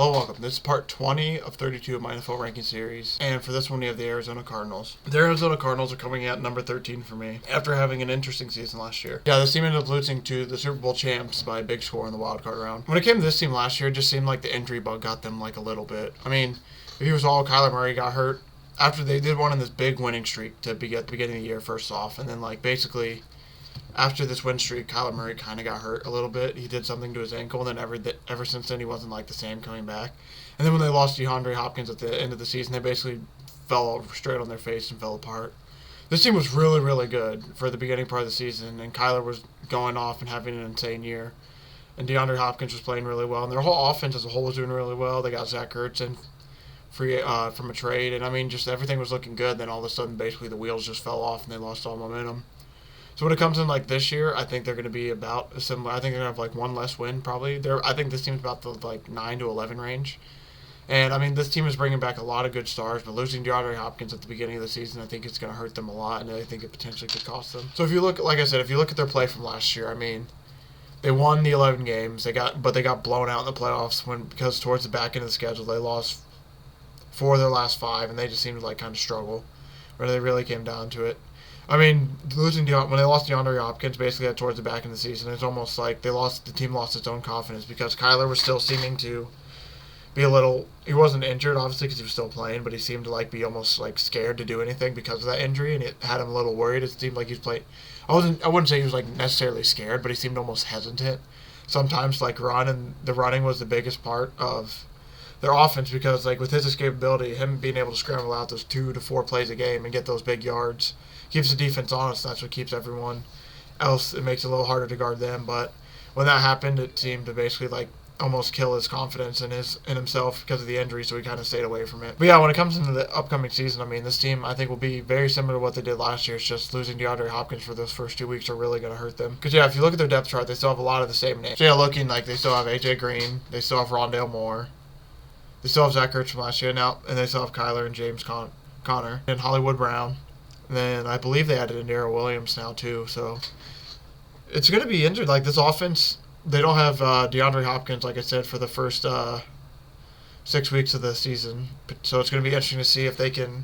Hello, welcome. This is part 20 of 32 of my NFL ranking series, and for this one we have the Arizona Cardinals. The Arizona Cardinals are coming at number 13 for me, after having an interesting season last year. Yeah, this team ended up losing to the Super Bowl champs by a big score in the wild card round. When it came to this team last year, it just seemed like the injury bug got them like a little bit. I mean, if you recall, Kyler Murray got hurt after they did one in this big winning streak to be at the beginning of the year first off, and then basically after this win streak, Kyler Murray kind of got hurt a little bit. He did something to his ankle, and then ever since then, he wasn't the same coming back. And then when they lost DeAndre Hopkins at the end of the season, they basically fell straight on their face and fell apart. This team was really, really good for the beginning part of the season, and Kyler was going off and having an insane year. And DeAndre Hopkins was playing really well, and their whole offense as a whole was doing really well. They got Zach Ertz in free from a trade, and I mean, just everything was looking good. Then all of a sudden, basically, the wheels just fell off, and they lost all momentum. So when it comes in this year, I think they're going to be about similar. I think they're going to have one less win probably. I think this team's about the 9 to 11 range. And I mean, this team is bringing back a lot of good stars, but losing DeAndre Hopkins at the beginning of the season, I think it's going to hurt them a lot, and I think it potentially could cost them. So if you look, like I said, if you look at their play from last year, I mean, they won the 11 games. They got blown out in the playoffs because towards the back end of the schedule they lost 4 of their last 5, and they just seemed to kind of struggle, where they really came down to it. I mean, when they lost DeAndre Hopkins, basically towards the back end of the season, it's almost like the team lost its own confidence because Kyler was still seeming to be a little. He wasn't injured, obviously, because he was still playing, but he seemed to be almost scared to do anything because of that injury, and it had him a little worried. It seemed like he was playing. I wouldn't say he was necessarily scared, but he seemed almost hesitant. Sometimes run, and the running was the biggest part of their offense because with his escapability, him being able to scramble out those 2 to 4 plays a game and get those big yards keeps the defense honest. That's what keeps everyone else. It makes it a little harder to guard them. But when that happened, it seemed to basically almost kill his confidence in himself because of the injury. So he kind of stayed away from it. But yeah, when it comes into the upcoming season, I mean, this team I think will be very similar to what they did last year. It's just losing DeAndre Hopkins for those first 2 weeks are really going to hurt them. Because yeah, if you look at their depth chart, they still have a lot of the same names. So yeah, looking they still have AJ Green, they still have Rondale Moore, they still have Zach Ertz from last year now, and they still have Kyler and James Conner and Hollywood Brown. Then I believe they added in Darrell Williams now too. So it's going to be injured. This offense, they don't have DeAndre Hopkins, like I said, for the first 6 weeks of the season. So it's going to be interesting to see if they can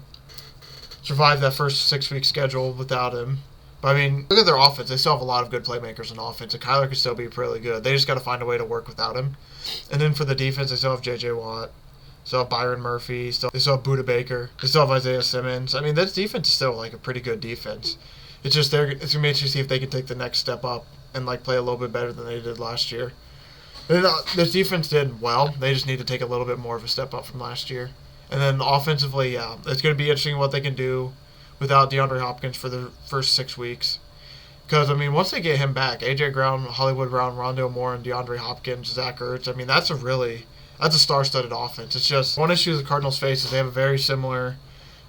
survive that first 6-week schedule without him. But I mean, look at their offense. They still have a lot of good playmakers on offense, and Kyler could still be really good. They just got to find a way to work without him. And then for the defense, they still have J.J. Watt. They still have Byron Murphy. They still have Budda Baker. They still have Isaiah Simmons. I mean, this defense is still a pretty good defense. It's just it's going to be interesting to see if they can take the next step up and play a little bit better than they did last year. And, this defense did well. They just need to take a little bit more of a step up from last year. And then offensively, yeah, it's going to be interesting what they can do without DeAndre Hopkins for the first 6 weeks. Because, I mean, once they get him back, A.J. Brown, Hollywood Brown, Rondale Moore, and DeAndre Hopkins, Zach Ertz, I mean, that's a star-studded offense. It's just one issue the Cardinals face is they have a very similar.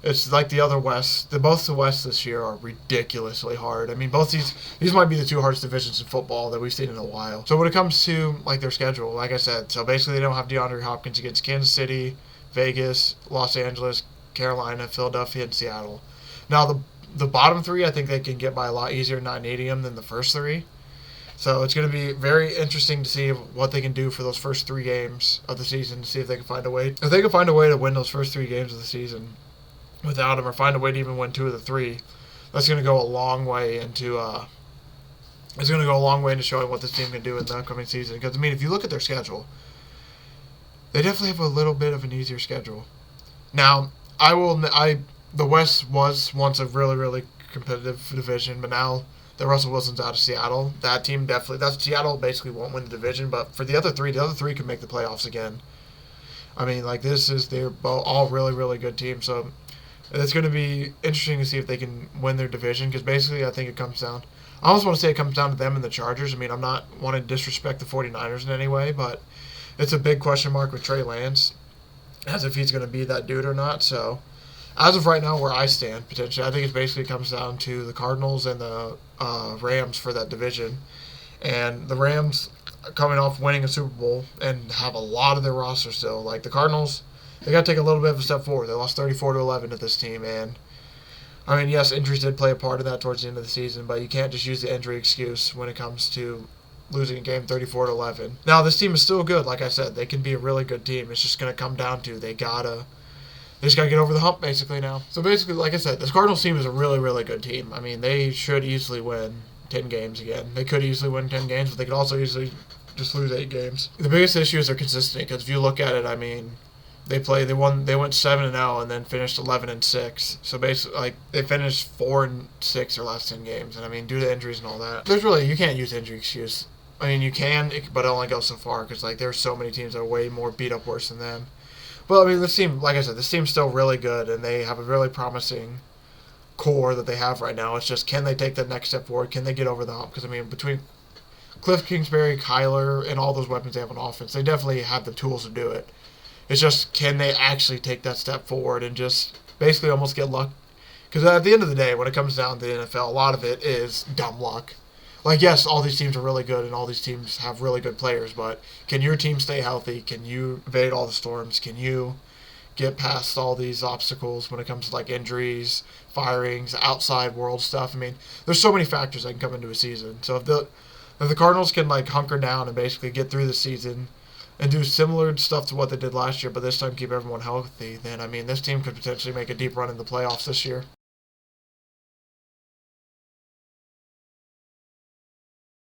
It's like the other West. Both the West this year are ridiculously hard. I mean, both these might be the 2 hardest divisions in football that we've seen in a while. So when it comes to their schedule, like I said, so basically they don't have DeAndre Hopkins against Kansas City, Vegas, Los Angeles, Carolina, Philadelphia, and Seattle. Now the bottom 3, I think they can get by a lot easier not needing them than the first 3. So it's going to be very interesting to see what they can do for those first 3 games of the season to see if they can find a way. If they can find a way to win those first 3 games of the season without him, or find a way to even win 2 of the 3, that's going to go a long way into showing what this team can do in the upcoming season. Because I mean, if you look at their schedule, they definitely have a little bit of an easier schedule. Now, the West was once a really, really competitive division, but now that Russell Wilson's out of Seattle, that team Seattle basically won't win the division, but for the other 3 can make the playoffs again. I mean, they're all really, really good teams, so it's going to be interesting to see if they can win their division, because basically I think it comes down, I almost want to say it comes down to them and the Chargers. I mean, I'm not wanting to disrespect the 49ers in any way, but it's a big question mark with Trey Lance, as if he's going to be that dude or not, so as of right now, where I stand, potentially, I think it basically comes down to the Cardinals and the Rams for that division. And the Rams coming off winning a Super Bowl and have a lot of their roster still. The Cardinals, they got to take a little bit of a step forward. They lost 34-11 to this team. And, I mean, yes, injuries did play a part of that towards the end of the season, but you can't just use the injury excuse when it comes to losing a game 34-11. Now, this team is still good. Like I said, they can be a really good team. It's just going to come down to they just got to get over the hump, basically, now. So, basically, like I said, this Cardinals team is a really, really good team. I mean, they should easily win 10 games again. They could easily win 10 games, but they could also easily just lose 8 games. The biggest issue is their consistency, because if you look at it, I mean, they went 7-0 and then finished 11-6. So basically, like, they finished 4-6 their last 10 games. And I mean, due to injuries and all that, you can't use injury excuse. I mean, you can, but it only goes so far, because like there's so many teams that are way more beat up worse than them. But I mean, this team, like I said, this team's still really good, and they have a really promising core that they have right now. It's just, can they take that next step forward? Can they get over the hump? Because I mean, between Cliff Kingsbury, Kyler, and all those weapons they have on offense, they definitely have the tools to do it. It's just, can they actually take that step forward and just basically almost get luck? Because at the end of the day, when it comes down to the NFL, a lot of it is dumb luck. Like, yes, all these teams are really good and all these teams have really good players, but can your team stay healthy? Can you evade all the storms? Can you get past all these obstacles when it comes to, like, injuries, firings, outside world stuff? I mean, there's so many factors that can come into a season. So if the Cardinals can, like, hunker down and basically get through the season and do similar stuff to what they did last year, but this time keep everyone healthy, then, I mean, this team could potentially make a deep run in the playoffs this year.